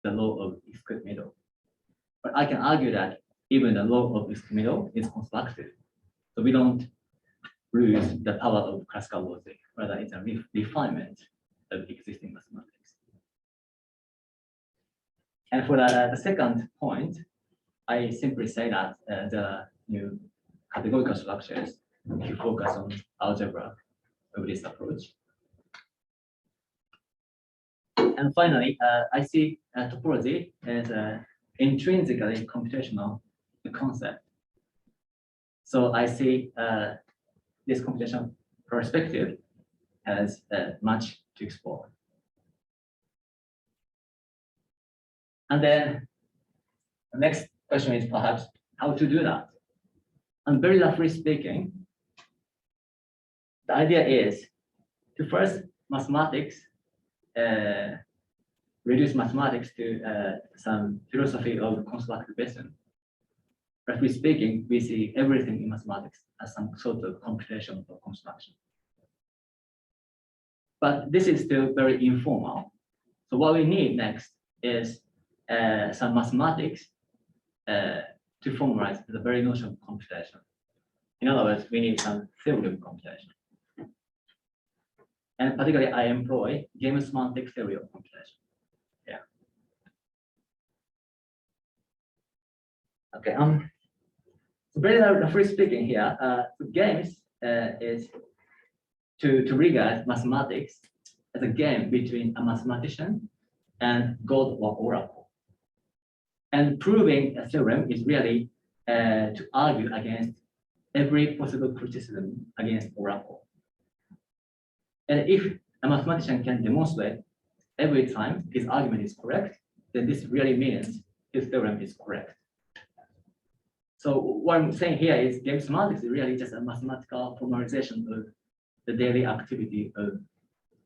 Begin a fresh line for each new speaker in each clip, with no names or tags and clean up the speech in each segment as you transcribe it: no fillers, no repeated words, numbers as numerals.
the law of exclude middle. But I can argue that even the law of exclude middle is constructive. So we don't lose the power of classical logic, rather it's a refinement of existing mathematics. And for the second point, I simply say that the new categorical structures, if you focus on algebra of this approach. And finally, I see topology as an intrinsically computational concept. So I see this computational perspective has much to explore. And then the next question is perhaps how to do that. And very roughly speaking, the idea is to first reduce mathematics to some philosophy of constructivism. Roughly speaking, we see everything in mathematics as some sort of computation or construction. But this is still very informal. So what we need next is some mathematics to formalize the very notion of computation. In other words, we need some theory of computation. And particularly, I employ game semantic theory of computation. Yeah. Okay. So very roughly speaking here, games is to regard mathematics as a game between a mathematician and God or oracle. And proving a theorem is really to argue against every possible criticism against oracle. And if a mathematician can demonstrate every time his argument is correct, then this really means his theorem is correct. So what I'm saying here is game semantics is really just a mathematical formalization of the daily activity of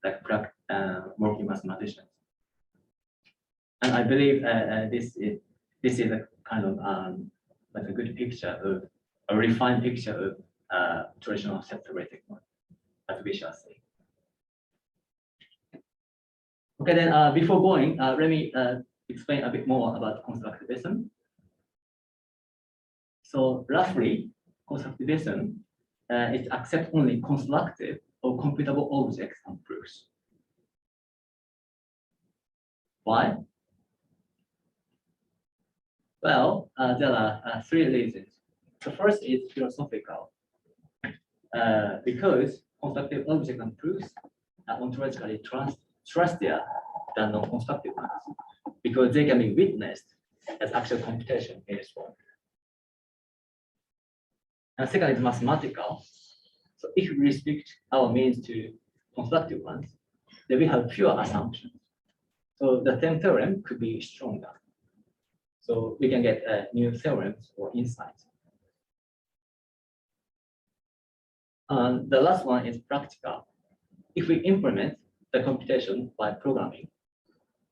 like working mathematicians. And I believe this is a kind of like a good picture of a refined picture of traditional set theoretic one, as we shall see. Okay, then before going, let me explain a bit more about constructivism. So roughly, constructivism is accept only constructive or computable objects and proofs. Why? Well, there are three reasons. The first is philosophical, because constructive objects and proofs are ontologically trustier than non-constructive ones, because they can be witnessed as actual computation in this form. And second is mathematical. So if we restrict our means to constructive ones, then we have fewer assumptions. So the same theorem could be stronger. So we can get new theorems or insights. And the last one is practical. If we implement the computation by programming,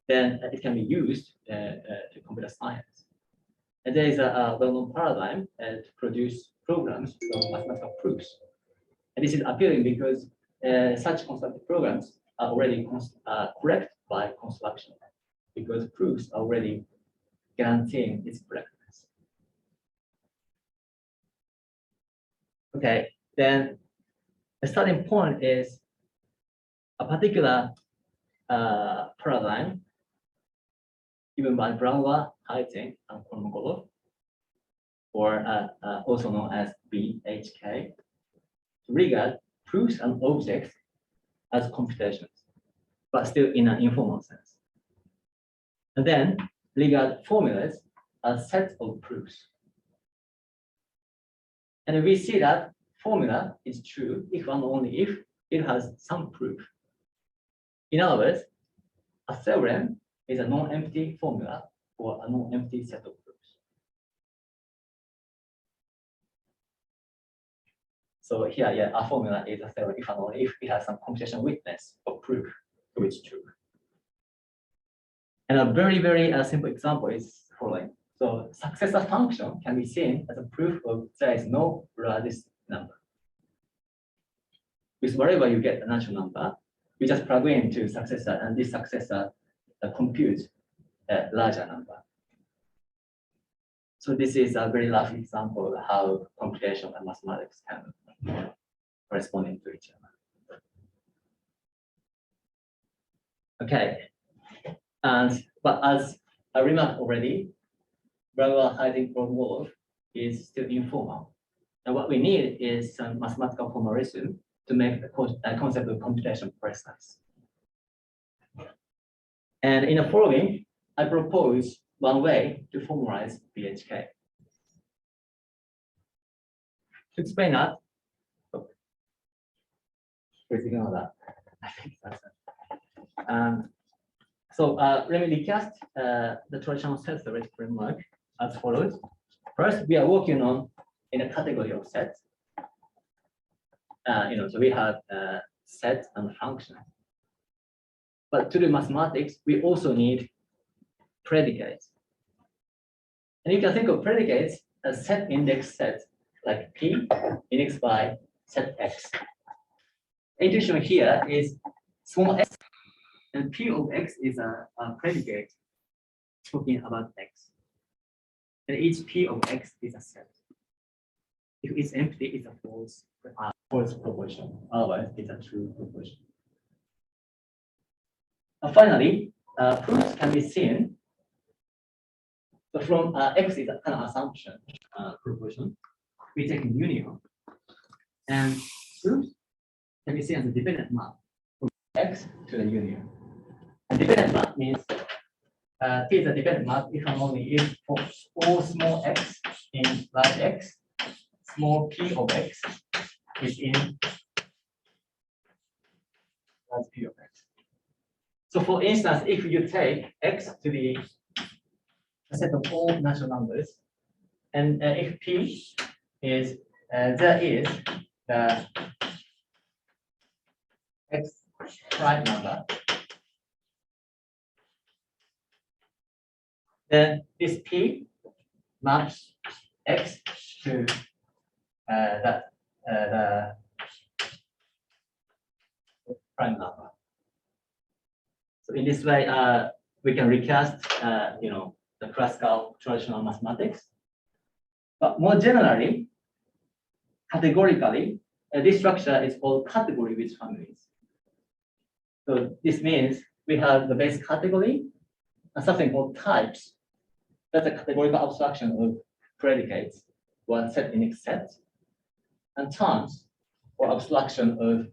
then it can be used to computer science. And there is a well-known paradigm to produce programs from mathematical proofs. And this is appealing because such constructive programs are already correct by construction, because proofs are already guaranteeing its correctness. Okay, then the starting point is a particular paradigm given by Brouwer, Heiting, and Kolmogorov, or also known as BHK, to regard proofs and objects as computations, but still in an informal sense. And then regard formulas as sets of proofs. And we see that formula is true if and only if it has some proof. In other words, a theorem is a non-empty formula or a non-empty set of proofs. So here, yeah, a formula is a theorem if and only if it has some computation witness or proof to its truth. And a very, very simple example is following. So successor function can be seen as a proof of there is no largest number. With whatever you get a natural number, you just plug into successor, and this successor computes larger number. So this is a very rough example of how computation and mathematics can correspond to each other. Okay, but as I remarked already, Brouwer hiding from wolf is still informal. And what we need is some mathematical formalism to make the concept of computation precise. And in the following, I propose one way to formalize BHK. To explain that, please ignore that. I think that's it. So let me recast the traditional set theory framework as follows. First, we are working on in a category of sets. So we have sets and functions. But to do mathematics, we also need predicates. And you can think of predicates as set index sets like P indexed by set X. Intuition here is small x, and P of X is a predicate talking about X. And each P of X is a set. If it's empty, it's a false proposition. Otherwise, it's a true proposition. And finally, proofs can be seen. So from X is a kind of assumption proposition. We take union, and proofs can be seen as a dependent map from X to the union. And dependent map means T is a dependent map if and only if for all small x in large X, small p of X is in large P of X. So for instance, if you take X to be a set of all natural numbers, and if P is, there is the X prime number, then this P maps X to the prime number. So in this way, we can recast, the classical traditional mathematics. But more generally, categorically, this structure is called category with families. So this means we have the base category and something called types. That's a categorical abstraction of predicates or set index sets, and terms or abstraction of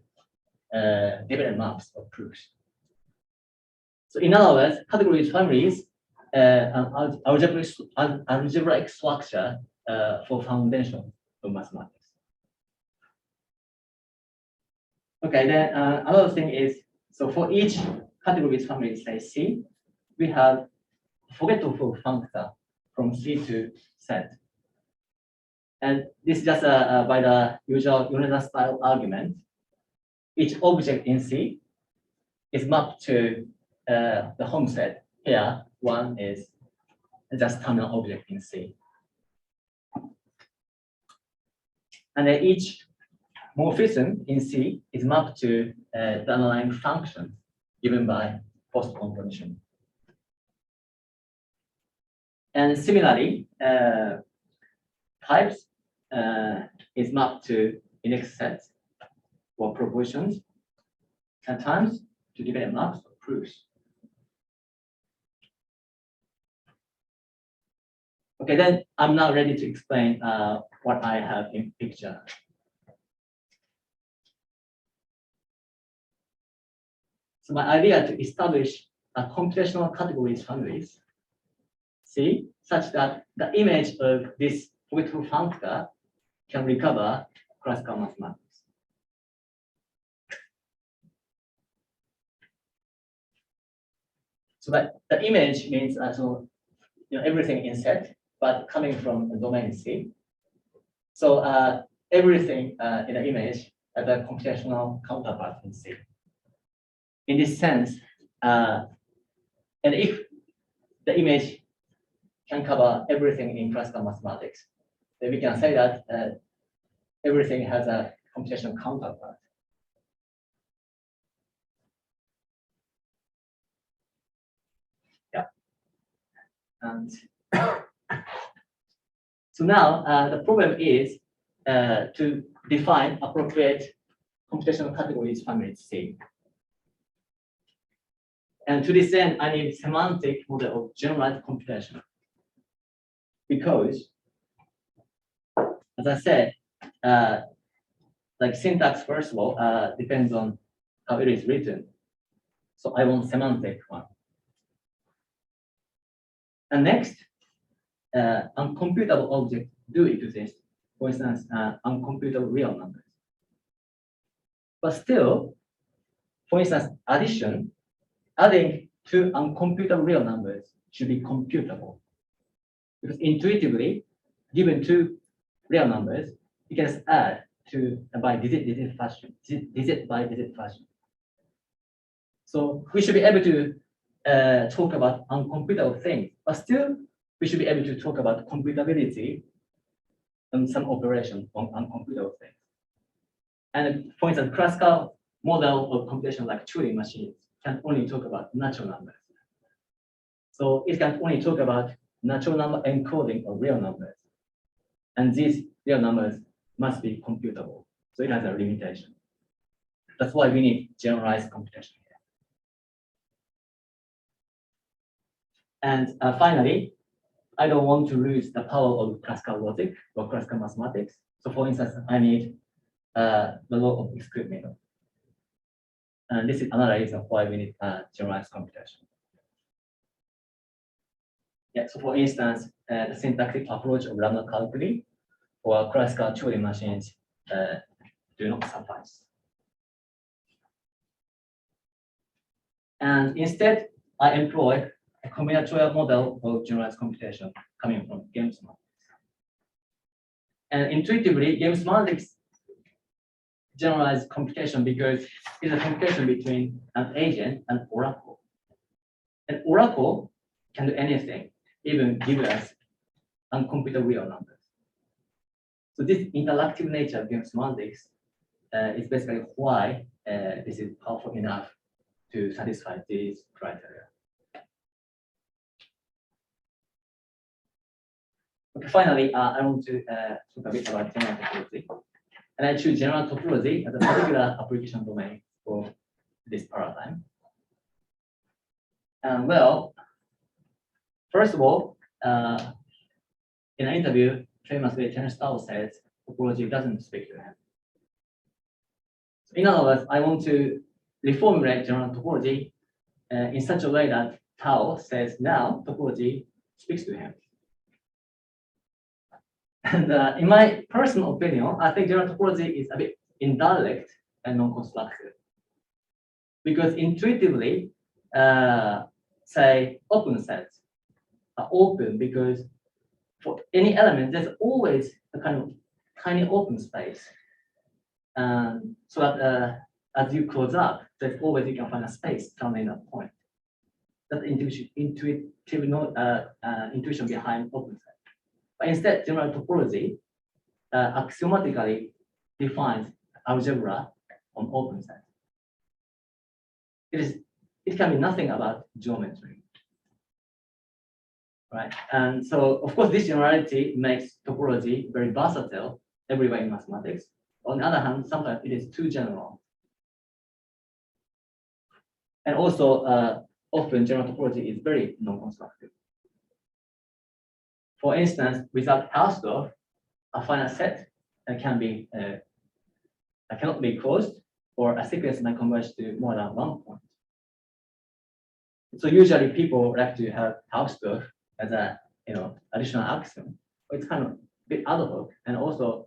dependent maps of proofs. So in other words, category with families, an algebraic structure for foundation of mathematics. Okay, then another thing is, so for each category with family, say C, we have forgettable functor from C to Z. And this is just by the usual universal style argument. Each object in C is mapped to the home set. Here, one is just terminal object in C. And then each morphism in C is mapped to the underlying function given by post-composition. And similarly, types is mapped to index sets or propositions, and times to dependent maps or proofs. Okay, then I'm now ready to explain what I have in picture. So my idea to establish a computational categories families, C, such that the image of this forgettable functor can recover classical mathematics. So that the image means everything in set, but coming from the domain C. So everything in the image has a computational counterpart in C. In this sense, and if the image can cover everything in classical mathematics, then we can say that everything has a computational counterpart. Yeah. And so now the problem is to define appropriate computational categories families C. And to this end, I need semantic model of generalized computation. Because, as I said, like syntax, first of all, depends on how it is written. So I want semantic one. And next, uncomputable objects do exist. For instance, uncomputable real numbers. But still, for instance, adding two uncomputable real numbers should be computable. Because intuitively, given two real numbers, you can just add to by digit fashion, digit by digit fashion. So we should be able to talk about uncomputable things, but still we should be able to talk about computability and some operation on uncomputable things. And for instance, classical model of computation like Turing machines can only talk about natural numbers. So it can only talk about natural number encoding of real numbers. And these real numbers must be computable. So it has a limitation. That's why we need generalized computation here. And finally, I don't want to lose the power of classical logic or classical mathematics. So for instance, I need the law of discrete method. And this is another reason why we need generalized computation. Yeah, so for instance, the syntactic approach of lambda calculi or classical Turing machines do not suffice. And instead, I employ a combinatorial model of generalized computation coming from game semantics. And intuitively, game semantics generalized computation because it's a computation between an agent and oracle. And oracle can do anything, even give us uncomputable real numbers. So this interactive nature of game semantics is basically why this is powerful enough to satisfy these criteria. Okay, finally, I want to talk a bit about general topology. And I choose general topology as a particular application domain for this paradigm. Well, first of all, in an interview, famously, Turnstile says topology doesn't speak to him. So in other words, I want to reformulate general topology in such a way that Tao says now topology speaks to him. And in my personal opinion, I think general topology is a bit indirect and non-constructive. Because intuitively, say open sets are open because for any element, there's always a kind of tiny open space. So that as you close up, there's always you can find a space surrounding that point. That's intuition behind open set. But instead, general topology axiomatically defines algebra on open set. It can be nothing about geometry, right? And so, of course, this generality makes topology very versatile everywhere in mathematics. On the other hand, sometimes it is too general. And also, often general topology is very non-constructive. For instance, without Hausdorff, a finite set cannot be closed, or a sequence might converge to more than one point. So usually people like to have Hausdorff as a additional axiom, but it's kind of a bit ad hoc, and also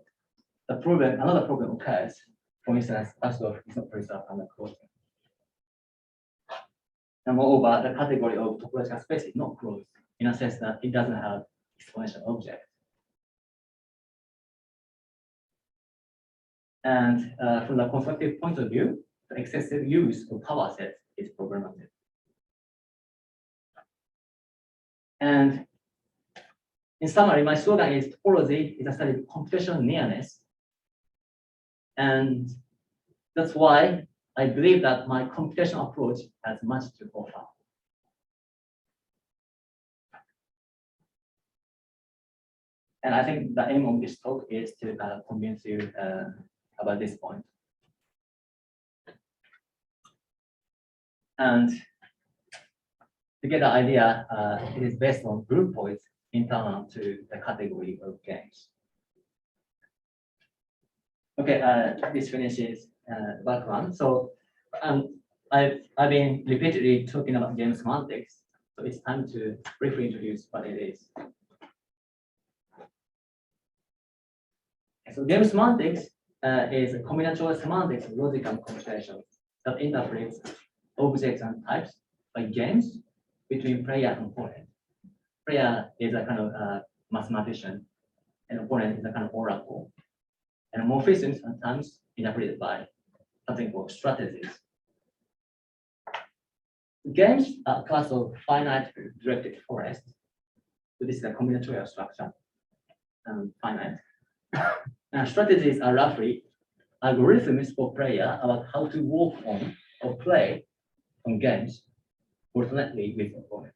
another problem occurs. For instance, Hausdorff is not preserved under closing. And moreover, the category of topological space is not closed in a sense that it doesn't have exponential object. And from the constructive point of view, the excessive use of power sets is problematic. And in summary, my slogan is topology is a study of computational nearness. And that's why I believe that my computational approach has much to offer. And I think the aim of this talk is to convince you about this point. And to get the idea, it is based on group points internal to the category of games. Okay, this finishes background. So I've been repeatedly talking about game semantics. So it's time to briefly introduce what it is. So game semantics is a combinatorial semantics logical computation that interprets objects and types like games between player and opponent. Player is a kind of mathematician, and opponent is a kind of oracle. And morphisms and terms interpreted by something called strategies. Games are a class of finite directed forest. So this is a combinatorial structure, finite. And strategies are roughly algorithms for player about how to work on or play on games alternately with opponent.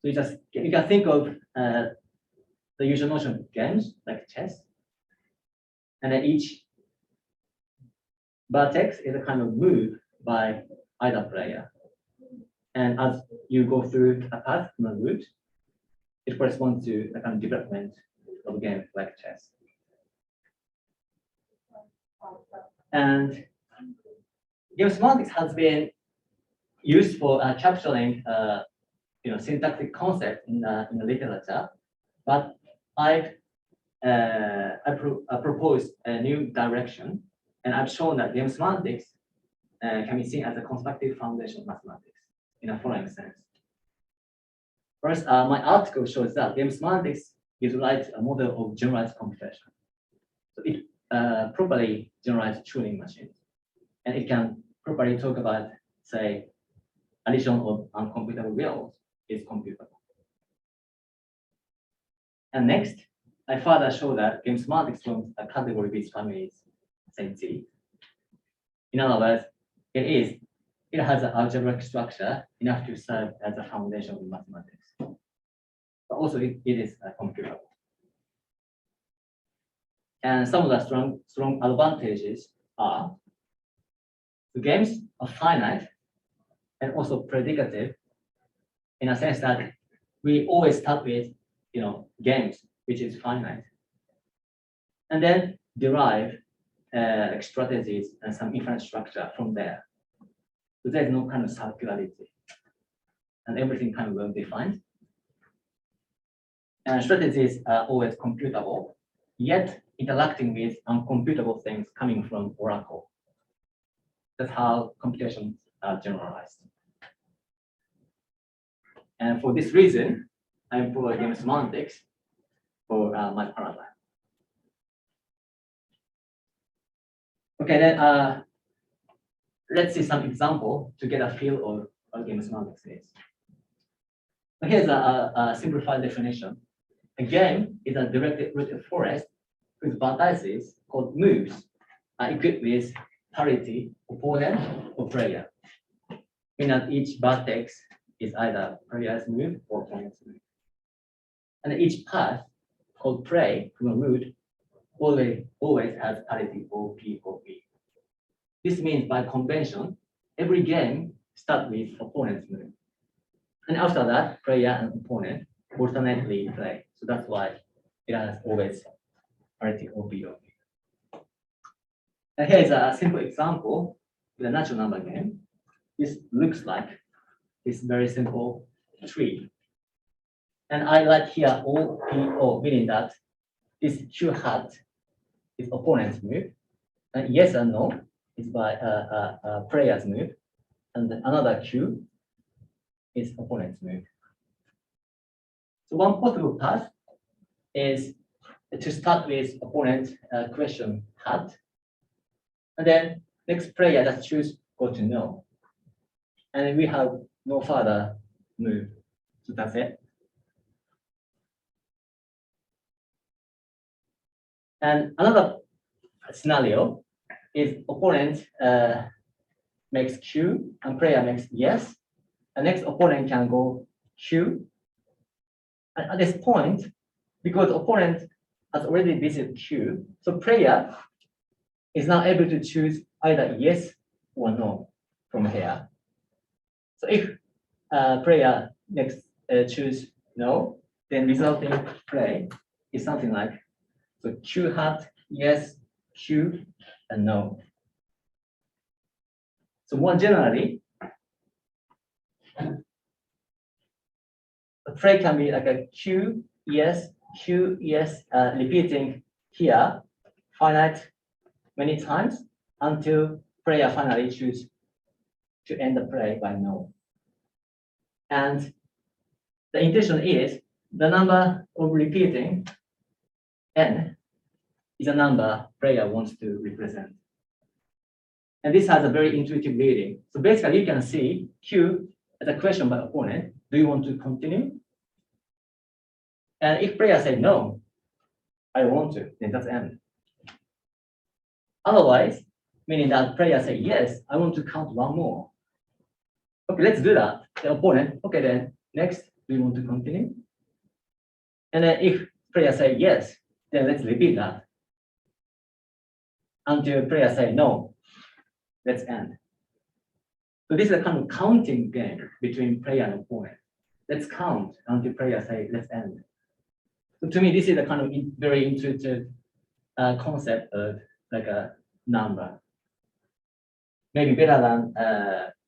So you can think of the usual notion of games like chess, and then each vertex is a kind of move by either player. And as you go through a path from a route, it corresponds to the kind of development of a game like chess. And game semantics has been used for capturing syntactic concepts in the literature, but I proposed a new direction, and I've shown that game semantics can be seen as a constructive foundation of mathematics in a following sense. First, my article shows that game semantics utilizes a model of generalized computation. So it properly generalizes Turing machines, and it can properly talk about, say, addition of uncomputable reals is computable. And next, I further show that game semantics forms a category with families, say Z. In other words, it has an algebraic structure enough to serve as a foundation of mathematics. But also it is computable. And some of the strong advantages are the games are finite and also predicative in a sense that we always start with games which is finite, and then derive strategies and some inference structure from there. So there's no kind of circularity, and everything kind of well defined. And strategies are always computable, yet interacting with uncomputable things coming from Oracle. That's how computations are generalized. And for this reason, I employ game semantics for my paradigm. Okay, then let's see some example to get a feel of what game semantics is. So here's a simplified definition. A game is a directed routed forest whose vertices called moves are equipped with parity, opponent, or player. Meaning that each vertex is either player's move or opponent's move. And each path called play from a route always has parity OP or B. This means by convention, every game starts with opponent's move. And after that, player and opponent alternately play. So that's why it has always parity OP or B. And here's a simple example with a natural number game. This looks like this very simple tree. And I write here OPO, meaning that this Q hat is opponent's move, and yes and no is by a player's move, and another Q is opponent's move. So one possible path is to start with opponent question hat, and then next player just choose go to no, and we have no further move. So that's it. And another scenario is opponent makes Q and player makes yes. And next opponent can go Q. And at this point, because opponent has already visited Q, so player is now able to choose either yes or no from here. So if player next choose no, then resulting play is something like, so Q hat, yes, Q, and no. So more generally, the play can be like a Q, yes, repeating here, finite many times until player finally choose to end the play by no. And the intention is the number of repeating n is a number player wants to represent. And this has a very intuitive reading. So basically you can see Q as a question by opponent, do you want to continue? And if player say no, I want to, then that's end. Otherwise, meaning that player say yes, I want to count one more. Okay, let's do that. The opponent, okay, then next, do you want to continue? And then if player say yes, then let's repeat that until player say no, let's end. So this is a kind of counting game between player and opponent. Let's count until player say let's end. So to me, this is a kind of very intuitive concept of like a number. Maybe better than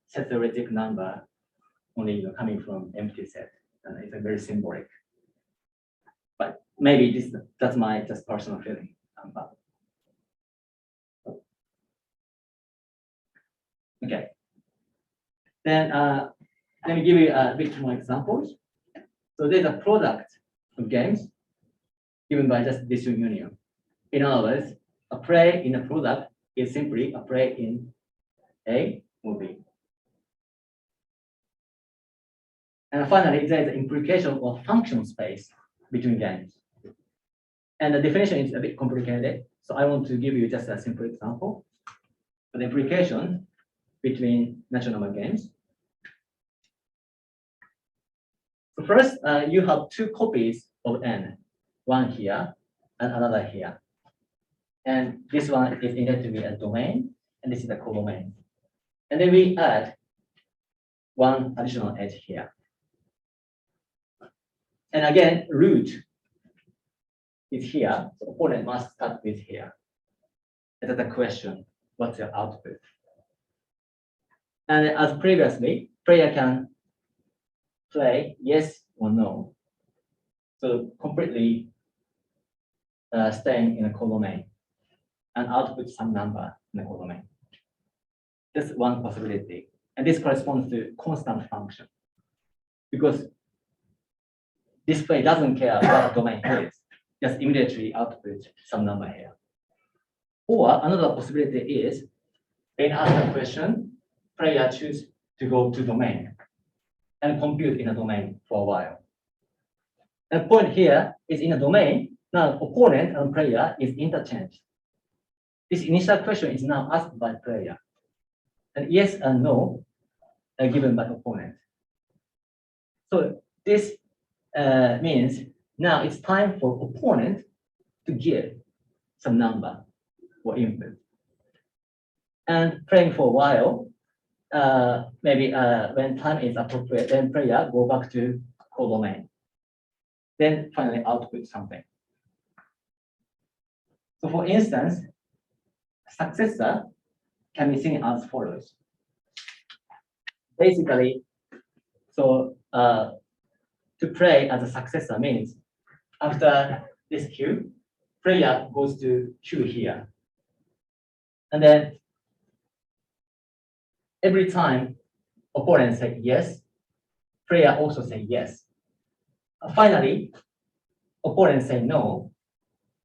set theoretic number, only coming from empty set. And it's a very symbolic. But maybe that's my just personal feeling. Okay. Then let me give you a bit more examples. So there's a product of games given by just this union. In other words, a play in a product is simply a play in A or B. And finally, there is an implication of function space between games. And the definition is a bit complicated, so I want to give you just a simple example. The implication between natural number games. So first, you have two copies of n, one here and another here. And this one is intended to be a domain, and this is a codomain. And then we add one additional edge here. And again, root is here, so opponent must start with here. That's the question, what's your output? And as previously, player can play yes or no. So completely staying in a codomain and output some number in the codomain. That's one possibility. And this corresponds to constant function. Because display doesn't care what the domain is, just immediately output some number here. Or another possibility is, when asked a question, player choose to go to domain and compute in a domain for a while. And point here is in a domain, now opponent and player is interchanged. This initial question is now asked by player. And yes and no are given by opponent. So this means now it's time for opponent to give some number or input. And playing for a while, maybe when time is appropriate, then player go back to codomain. Then finally output something. So for instance, successor can be seen as follows. Basically, so to play as a successor means after this queue, player goes to queue here. And then every time opponent say yes, player also say yes. Finally, opponent say no,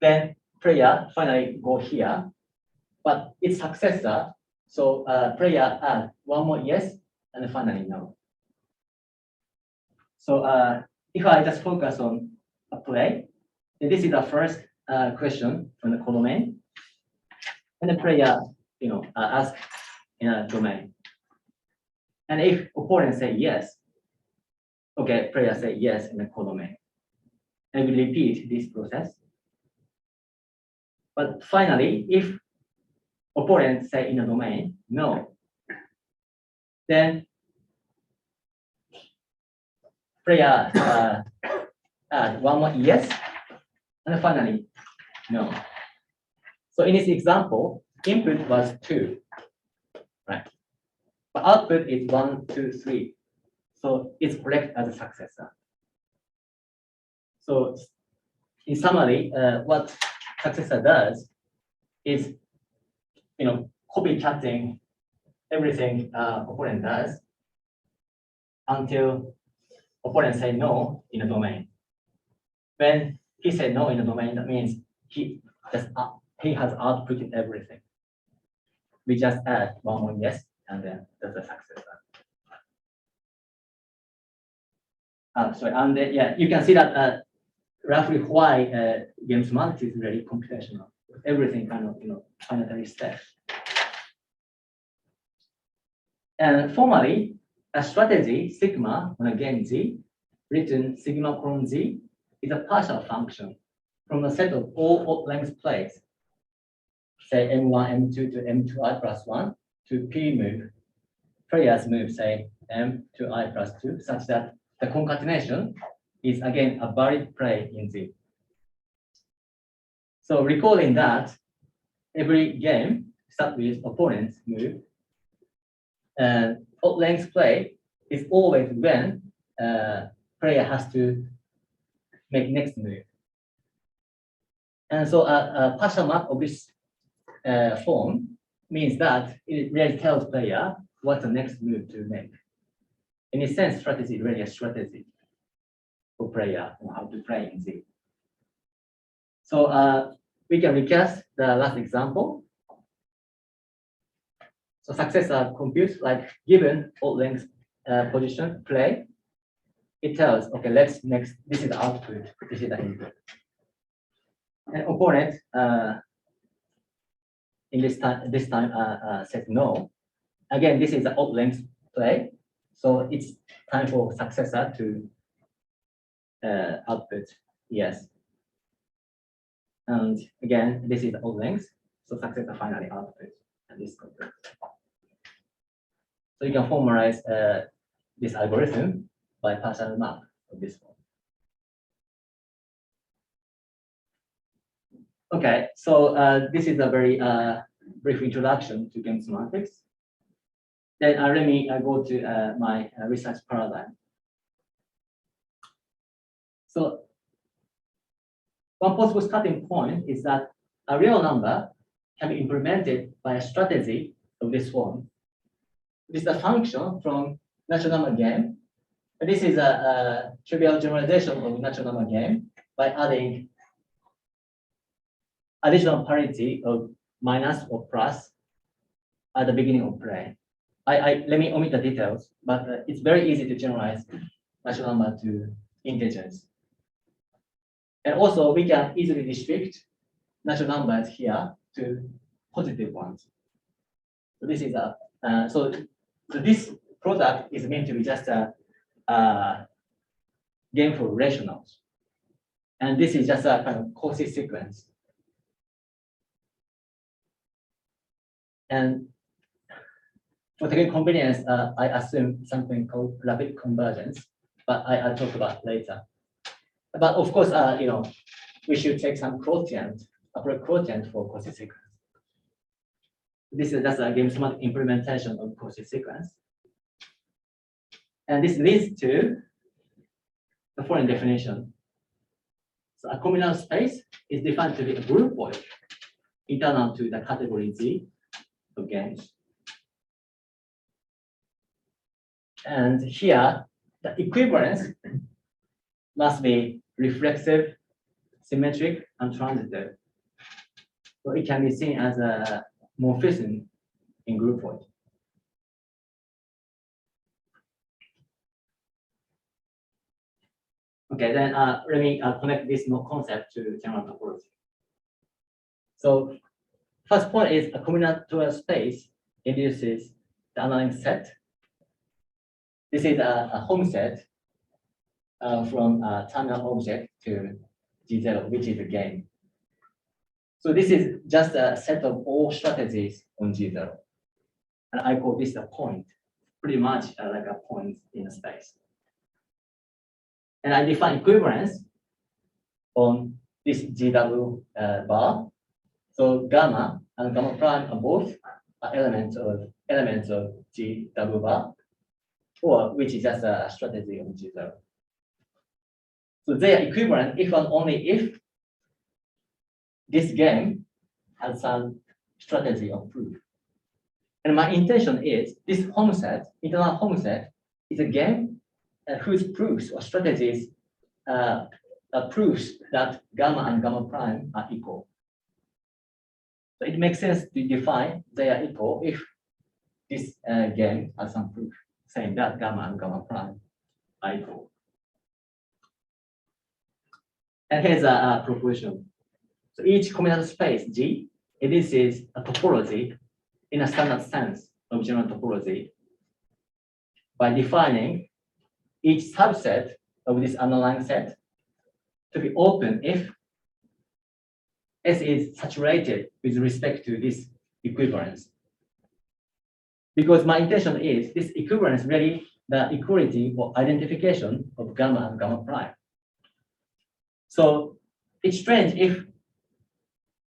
then player finally go here, but it's successor, so player add one more yes, and finally no. So if I just focus on a play, then this is the first question from the codomain, and the player, ask in a domain. And if opponent say yes, okay, player say yes in the codomain. and we repeat this process. But finally, if opponent say in a domain no, then player add one more yes, and finally no. So in this example, input was 2, right? But output is 1, 2, 3. So it's correct as a successor. So in summary, what successor does is, copycatting everything opponent does until opponent say no in a domain. When he said no in a domain, that means he has outputted everything. We just add one more yes, and then that's a successor. And yeah, you can see that roughly why game semantics is really computational. Everything kind of binary steps. And formally, a strategy sigma on a game Z, written sigma colon Z, is a partial function from a set of all odd length plays, say M1, M2 to M2I plus 1 to P move, players move, say M2I plus 2, such that the concatenation is again a valid play in Z. So recalling that every game starts with opponent's move, and odd length play is always when player has to make next move. And so a partial map of this form means that it really tells player what's the next move to make. In a sense, strategy is really a strategy for player on how to play in Z. So we can recast the last example. So successor computes like given odd length position play. It tells, okay, let's next, this is the output, this is the input. And opponent in this time says no. Again, this is the odd length play. So it's time for successor to output yes. And again, this is the odd length. So successor finally output and this completes. So you can formalize this algorithm by partial map of this one. Okay, so this is a very brief introduction to game semantics. Then let me go to my research paradigm. So one possible starting point is that a real number can be implemented by a strategy of this form. This is a function from natural number game. And this is a trivial generalization of natural number game by adding additional parity of minus or plus at the beginning of play. Let me omit the details, but it's very easy to generalize natural number to integers. And also, we can easily restrict natural numbers here to positive ones. So this is so this product is meant to be just a game for rationals, and this is just a kind of Cauchy sequence. And for technical convenience, I assume something called rapid convergence, but I'll talk about later. But of course, we should take some quotient, appropriate quotient for Cauchy sequence. This is just a game semantic implementation of Cauchy sequence. And this leads to the following definition. So a communal space is defined to be a groupoid internal to the category Z of games. And here, the equivalence must be reflexive, symmetric, and transitive. So it can be seen as a morphism in groupoid. Okay, then let me connect this concept to general topology. So first point is a combinatorial space induces the underlying set. This is a home set from a terminal object to G0, which is a game. So this is just a set of all strategies on G0. And I call this a point, pretty much like a point in a space. And I define equivalence on this GW bar. So gamma and gamma prime are both elements of GW bar, or which is just a strategy on G0. So they are equivalent if and only if this game has some strategy of proof. And my intention is this Hom set, internal Hom set, is a game whose proofs or strategies proves that gamma and gamma prime are equal. So it makes sense to define they are equal if this game has some proof saying that gamma and gamma prime are equal. And here's a proposition. So each combinatorial space G, this is a topology in a standard sense of general topology by defining each subset of this underlying set to be open if S is saturated with respect to this equivalence. Because my intention is this equivalence really the equality or identification of gamma and gamma prime. So it's strange if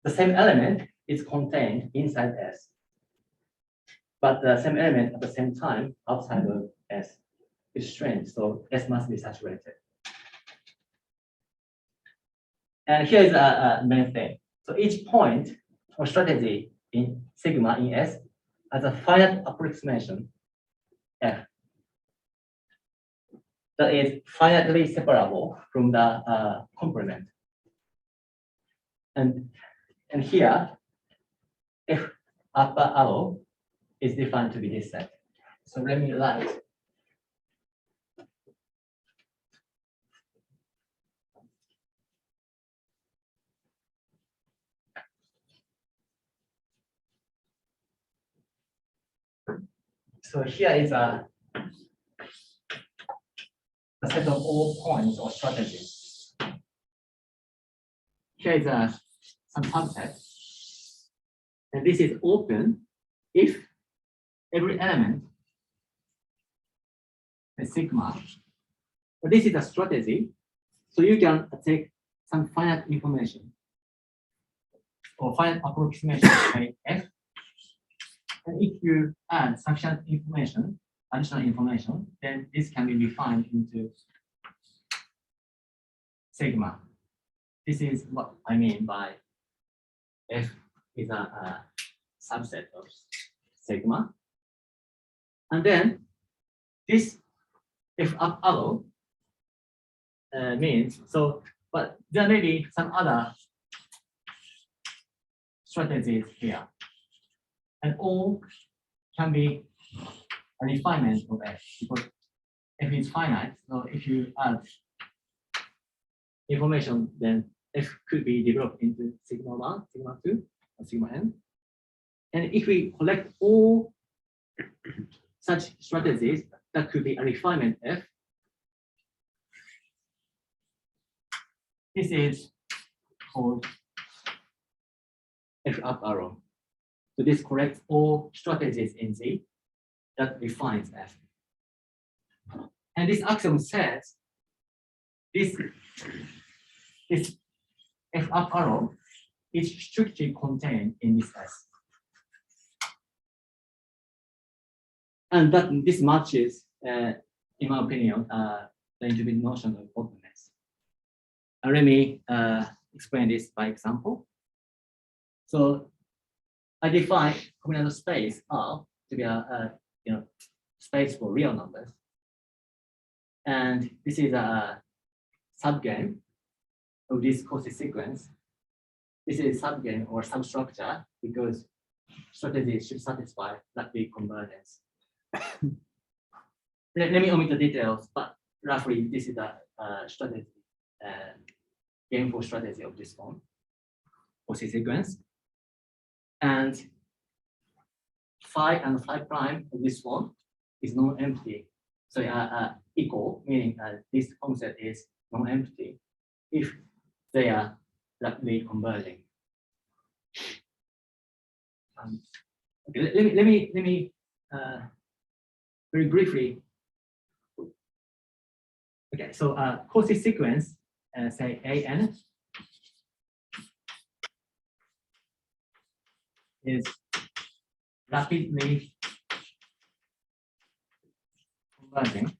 the same element is contained inside S, but the same element at the same time outside of S. It's strange, so S must be saturated. And here's a main thing. So each point or strategy in sigma in S has a finite approximation F that is finitely separable from the complement. And here, F upper arrow is defined to be this set. So let me write. So here is a set of all points or strategies. Here is some subset. And this is open if every element is sigma. But this is a strategy. So you can take some finite information or finite approximation by F. And if you add sufficient information, additional information, then this can be defined into sigma. This is what I mean by F is a subset of sigma. And then this F up arrow means, so, but there may be some other strategies here. And all can be a refinement of F because F is finite. So if you add information, then F could be developed into sigma 1, sigma 2, or sigma n. And if we collect all such strategies, that could be a refinement F. This is called F up arrow. So this collects all strategies in Z that defines F. And this axiom says this F up arrow is strictly contained in this S. And that this matches, in my opinion, the intermediate notion of openness. Let me explain this by example. So I define combinatorial space R to be a space for real numbers, and this is a subgame of this Cauchy sequence. This is subgame or substructure because strategies should satisfy that big convergence. Let me omit the details, but roughly this is a strategy, gameful strategy of this form, Cauchy sequence. And phi and phi prime of this one is non-empty so equal, meaning this concept is non-empty if they are rapidly converging. Okay, let me very briefly. Okay, so Cauchy sequence, say AN is rapidly converging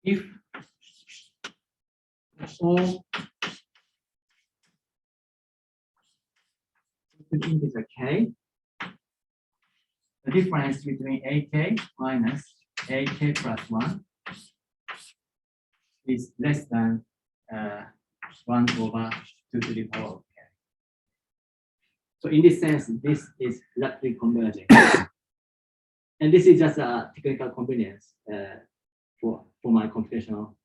if all integer k, the difference between ak minus ak plus 1 is less than 1 over 2 to the power of k. So in this sense, this is rapidly converging. And this is just a technical convenience for my computational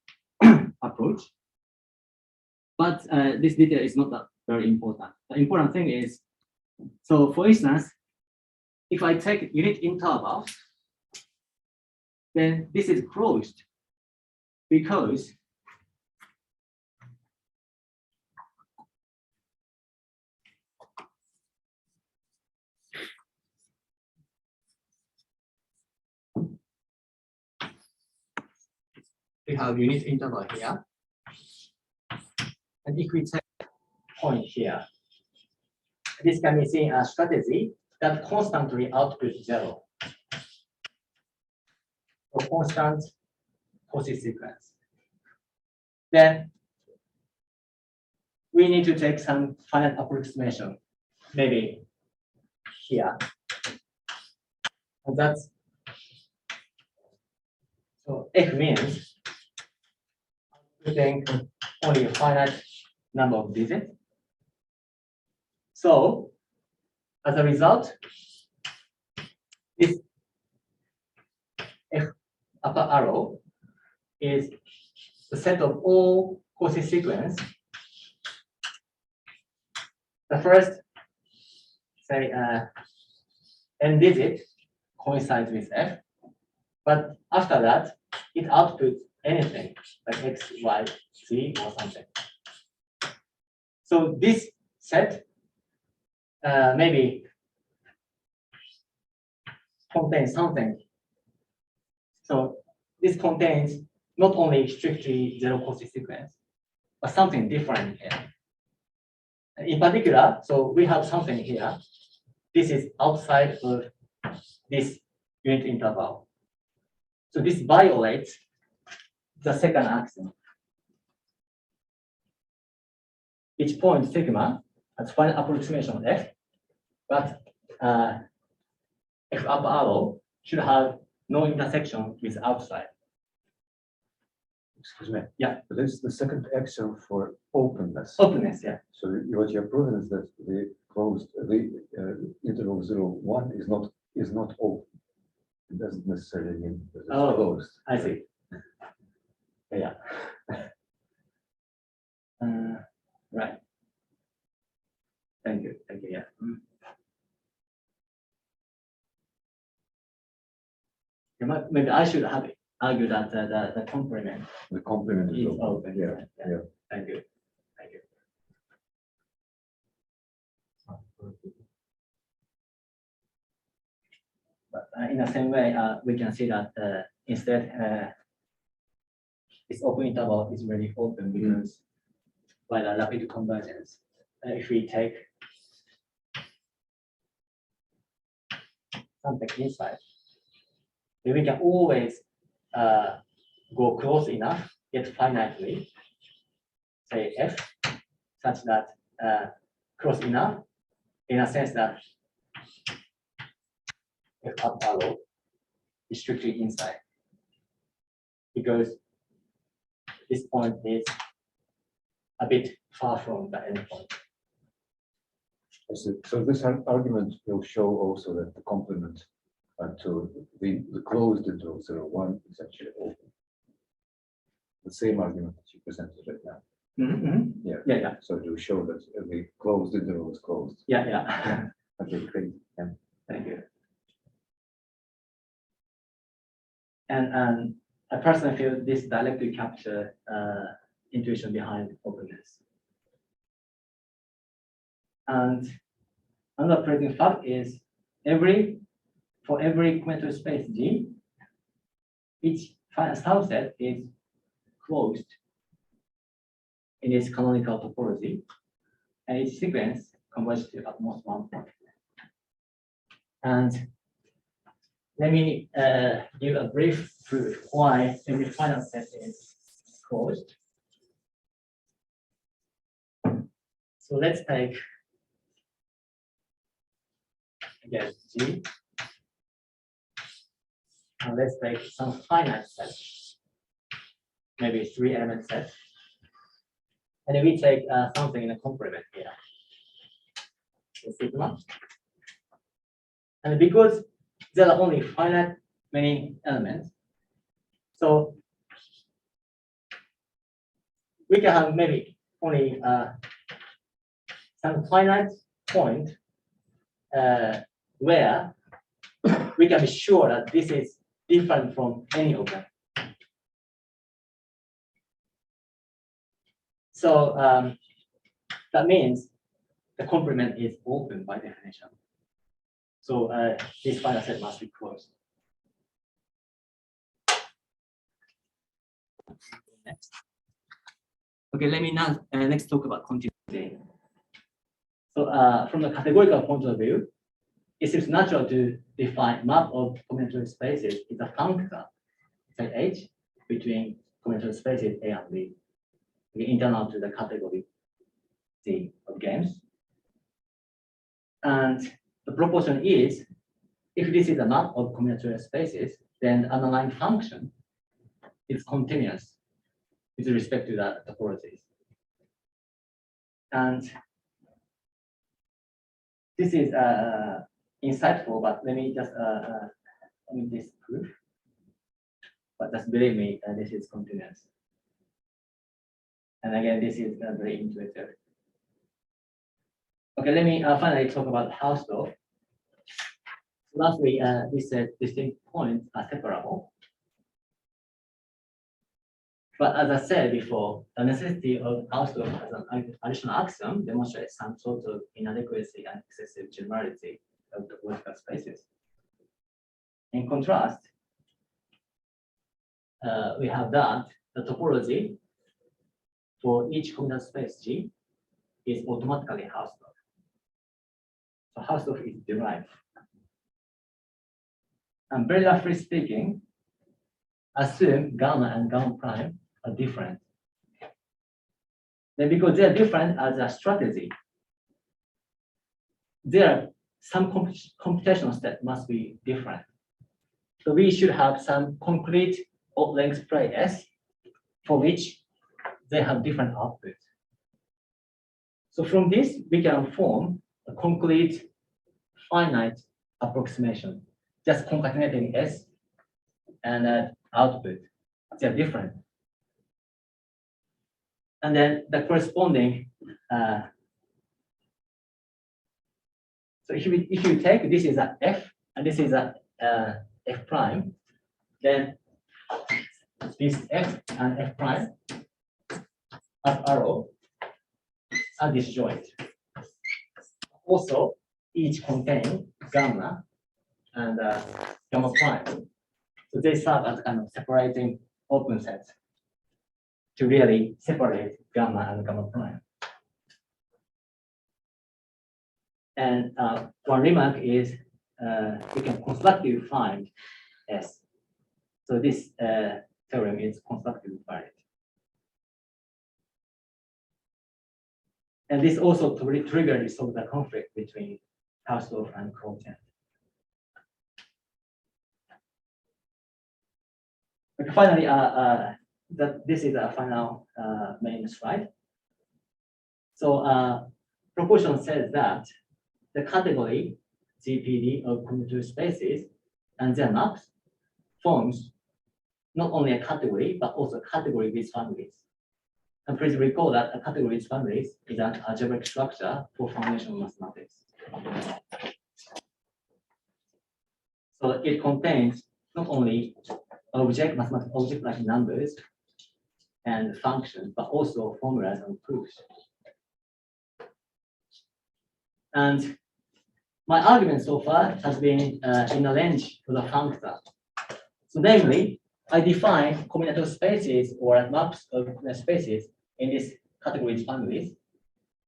approach. But this detail is not that very important. The important thing is, so for instance, if I take unit interval, then this is closed because we have unit interval here. And if we take a point here, this can be seen as strategy that constantly outputs 0. So constant Cauchy sequence. Then we need to take some finite approximation, maybe here. And that's so F means putting only a finite number of digits. So as a result, this F upper arrow is the set of all Cauchy sequence. The first, say, n digit coincides with F, but after that, it outputs anything like X, Y, Z, or something. So this set maybe contains something. So this contains not only strictly 0 Cauchy sequence, but something different here. In particular, so we have something here. This is outside of this unit interval. So this violates the second axiom. Each point sigma has finite approximation of F, but F upper arrow should have no intersection with outside.
Excuse me.
Yeah.
But this is the second axiom for openness.
Openness, yeah.
So what you're proving is that the closed, interval 0, 1 is not open. It doesn't necessarily mean that it's closed.
I see. Yeah. Right. Thank you. Thank you. Yeah. Maybe I should have argued that the complement.
The complement is open.
Open.
Yeah. Yeah.
Thank you. Thank you. But in the same way, we can see that instead this open interval is really open because by the rapid convergence, if we take something inside, then we can always go close enough, yet finitely, say F, such that close enough, in a sense that F up arrow is strictly inside, because this point is a bit far from the endpoint.
So this argument will show also that the complement to the closed interval 0, 1 is actually open. The same argument that you presented right now. Yeah.
Yeah, yeah.
So it will show that the closed interval is closed.
Yeah, yeah.
Okay, great. Yeah.
Thank you. And I personally feel this directly capture intuition behind openness. And another operating fact is for every combinatorial space G, each finite subset is closed in its canonical topology, and each sequence converges to at most one point. And let me give a brief proof why every finite set is closed. So let's take again G. And let's take some finite set, maybe 3-element set. And then we take something in a complement here, sigma. And because there are only finite many elements, so we can have maybe only some finite point where we can be sure that this is different from any of them. So that means the complement is open by definition. So this finite set must be closed. Next. Okay, let me now next talk about continuity. So from the categorical point of view, it seems natural to define map of combinatorial spaces is a functor, say H, between combinatorial spaces A and B, internal to the category C of games. And the proportion is, if this is a map of combinatorial spaces, then the underlying function is continuous with respect to the topologies. And this is insightful, but let me just disprove. But just believe me, this is continuous. And again, this is very intuitive. Okay, let me finally talk about Hausdorff. Lastly, we said distinct points are separable. But as I said before, the necessity of Hausdorff as an additional axiom demonstrates some sort of inadequacy and excessive generality of the vertical spaces. In contrast, we have that the topology for each combinatorial space G is automatically Hausdorff. So Hausdorff is derived. And very roughly speaking, assume gamma and gamma prime are different. Then because they are different as a strategy, there are some computational steps must be different. So we should have some concrete odd length play S for which they have different outputs. So from this, we can form a concrete finite approximation, just concatenating S and output. They are different. And then the corresponding, so if you take this is a F and this is a F prime, then this F and F prime as arrow are disjoint. Also, each contain gamma and gamma prime. So they serve as kind of separating open sets to really separate gamma and gamma prime. And one remark is we can constructively find S. So this theorem is constructively valid. And this also triggered solve the conflict between Hausdorff and Croatian. Finally, this is a final main slide. So proportion says that the category GPD of combinatorial spaces and their maps forms not only a category, but also a category with families. And please recall that a category with families is an algebraic structure for foundational mathematics. So it contains not only object, mathematical object like numbers and functions, but also formulas and proofs. And my argument so far has been in a range for the functor. So namely, I define combinatorial spaces or maps of spaces in these categories families.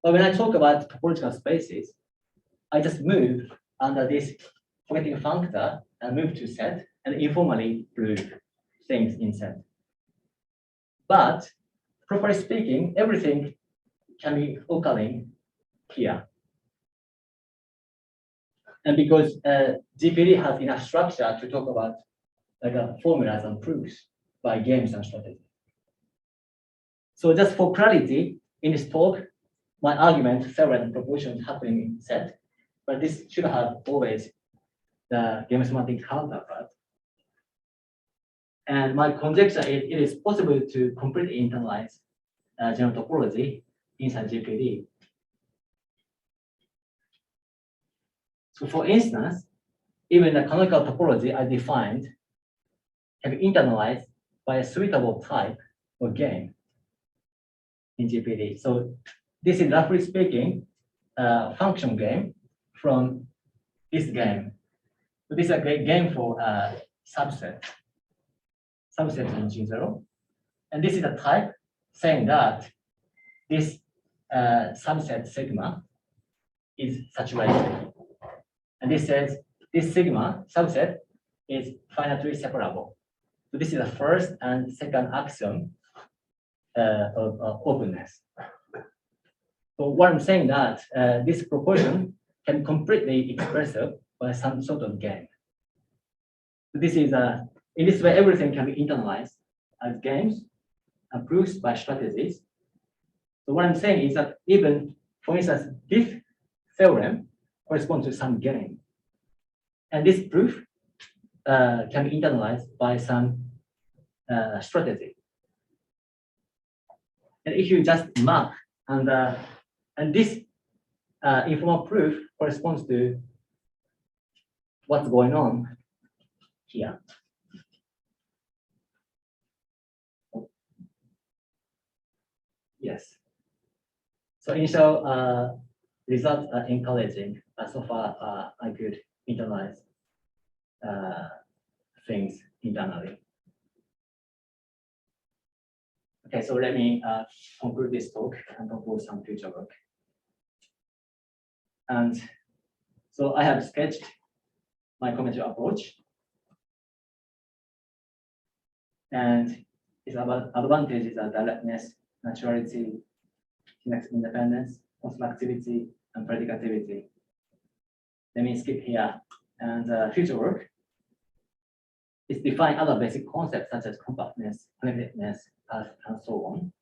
But when I talk about topological spaces, I just move under this forgetting functor and move to set and informally prove things in set. But properly speaking, everything can be occurring here. And because GPD has enough structure to talk about like formulas and proofs by games and strategy. So just for clarity, in this talk, my argument, theorem, and proposition happening in set, but this should have always the game semantic counterpart. And my conjecture is it is possible to completely internalize general topology inside GPD. So for instance, even the canonical topology I defined can be internalized by a suitable type or game in GPD. So this is roughly speaking a function game from this game. So this is a great game for subset in G0. And this is a type saying that this subset sigma is saturated. And this says this sigma subset is finitely separable. So this is the first and second axiom of openness. So what I'm saying that this proportion can completely expressive by some sort of game. So this is in this way everything can be internalized as games and proofs by strategies. So what I'm saying is that even, for instance, this theorem corresponds to some game. And this proof can be internalized by some strategy. And if you just map and this informal proof corresponds to what's going on here. Yes. So initial results are encouraging. So far, I could internalize things internally. Okay, so let me conclude this talk and propose some future work. And so I have sketched my combinatorial approach. And its advantages are directness, naturality, syntax independence, constructivity, and predicativity. Let me skip here. And future work is define other basic concepts such as compactness, connectedness, and so on,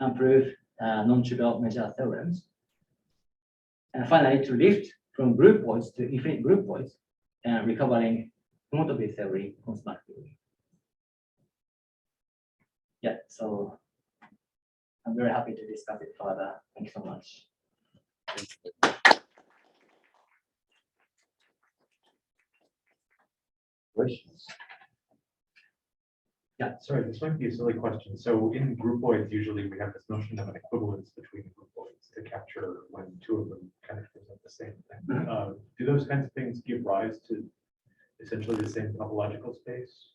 and prove non-trivial measure theorems. And finally, to lift from group points to infinite group points and recovering homotopy theory constructively. Yeah, so I'm very happy to discuss it further. Thank you so much.
Questions?
Yeah, sorry, this might be a silly question. So in groupoids, usually we have this notion of an equivalence between groupoids to capture when two of them kind of present the same thing. Do those kinds of things give rise to essentially the same topological space?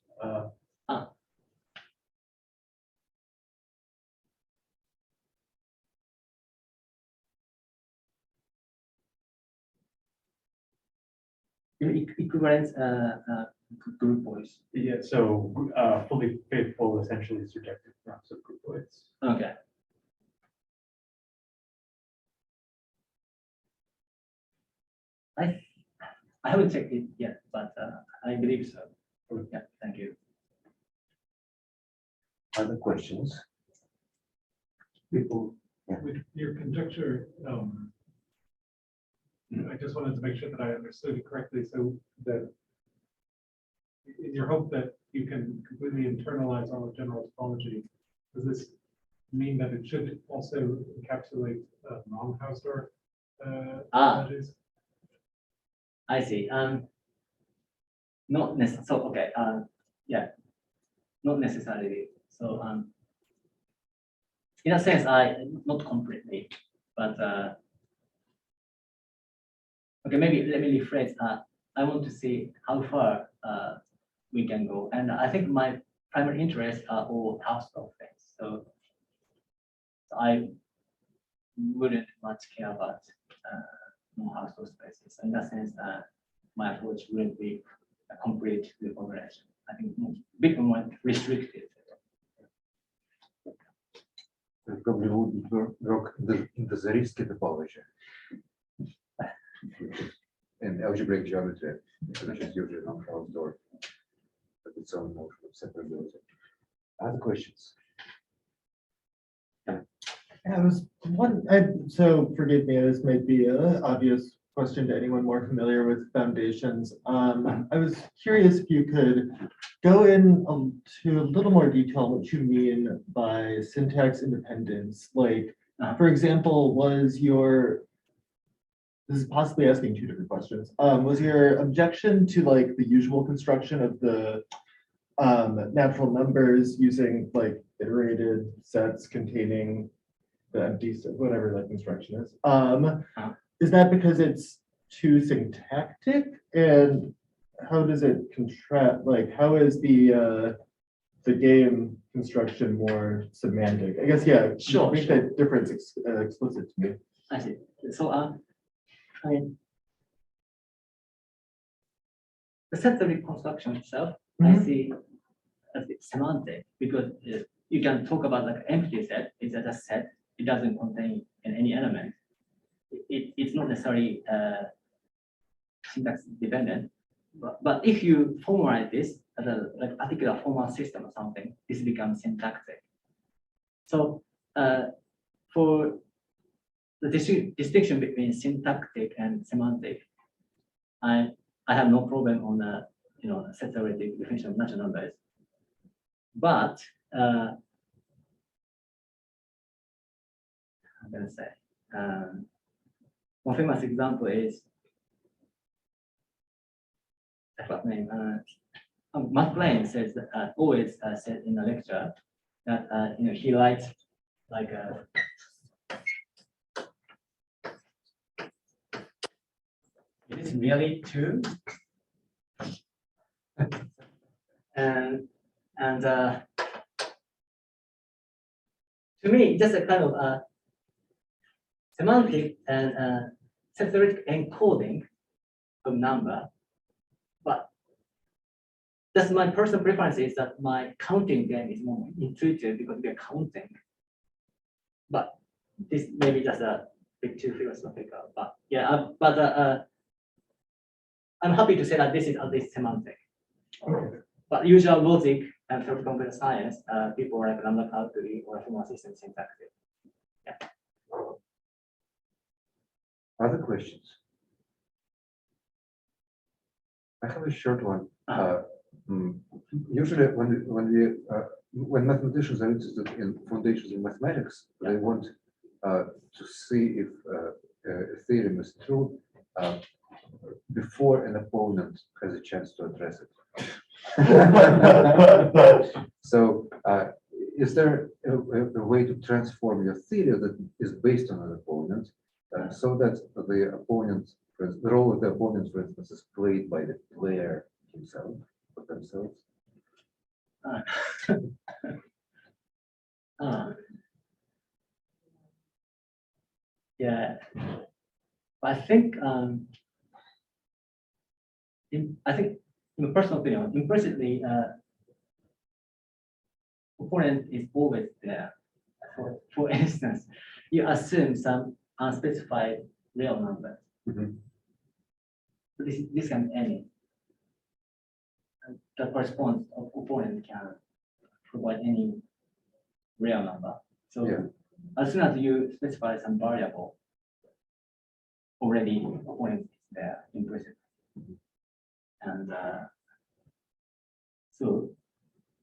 Equivalence groupoids.
Yeah, so fully faithful, essentially surjective maps of groupoids.
Okay. I haven't checked it yet, but I believe so. Yeah, thank you.
Other questions?
People,
Yeah.
with your conjecture, I just wanted to make sure that I understood it correctly, so that in your hope that you can completely internalize all of general topology, does this mean that it should also encapsulate non-Hausdorff topologies?
I see. Not necessarily. So okay. Yeah. not necessarily. So in a sense, not completely, but okay, maybe let me rephrase. I want to see how far we can go, and I think my primary interests are all Hausdorff things. So I wouldn't much care about non-Hausdorff spaces. In that sense, my approach wouldn't be a complete reformulation. I think a bit more restricted.
It probably wouldn't work in the Zariski topology. In algebraic geometry, which is usually not Hausdorff, but its own notion of separability. Other questions?
So forgive me, this might be an obvious question to anyone more familiar with foundations. I was curious if you could go into a little more detail what you mean by syntax independence. Like, for example, this is possibly asking two different questions. Was your objection to like the usual construction of the natural numbers using like iterated sets containing the empty set, whatever that construction is that because it's too syntactic? And how does it contrast, like how is the game construction more semantic? I guess, yeah,
Sure,
make
sure.
that difference explicit to me.
I see. So I mean, the set theory construction itself, I
Mhm.
see as semantic because you can talk about like empty set. It's just a set. It doesn't contain any element. It's not necessarily syntax dependent. But if you formalize this as a like particular formal system or something, this becomes syntactic. So for the distinction between syntactic and semantic, I have no problem on the set theoretic definition of natural numbers. But I'm gonna say one famous example is I forgot the name. Matt Blaine says that always said in a lecture that he writes like it is really two, and to me, just a kind of semantic and set theoretic encoding of number. But that's my personal preference is that my counting game is more intuitive because we are counting. But this may be just a bit too philosophical. But yeah, I'm happy to say that this is at least semantic.
Okay.
But usual logic and theoretical computer science, people like lambda calculus or formal system syntactic.
Other questions? I have a short one. Usually, when mathematicians are interested in foundations in mathematics, they want to see if a theorem is true before an opponent has a chance to address it. So, is there a way to transform your theory that is based on an opponent, so that the opponent, the role of the opponent, for instance, is played by the player himself or themselves?
Yeah, I think in my personal opinion, implicitly, opponent is always there. For instance, you assume some unspecified real number.
Mhm.
This can be any. And the corresponds of opponent can provide any real number. So
Yeah.
as soon as you specify some variable, already opponent is there implicit. And so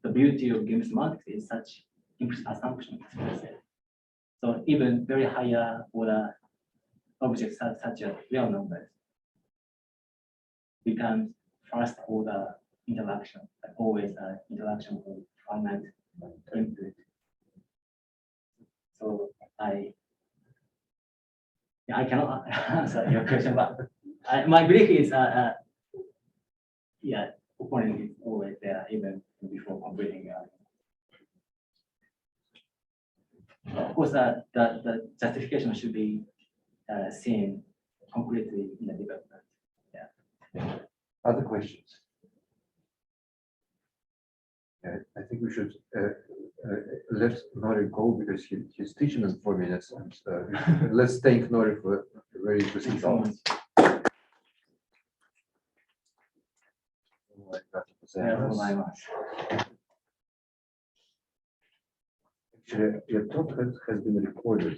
the beauty of game semantics is such implicit assumption. So even very higher order objects such as real numbers becomes first order interaction, like always interaction of finite input. So I cannot answer your question, but my belief is, yeah, opponent is always there even before completing. Of course, the justification should be seen concretely in the development.
Other questions? I think we should let Nori go because he's teaching us 4 minutes. And let's thank Nori for a very interesting
Thanks so
talk.
much.
Actually, your talk has been recorded.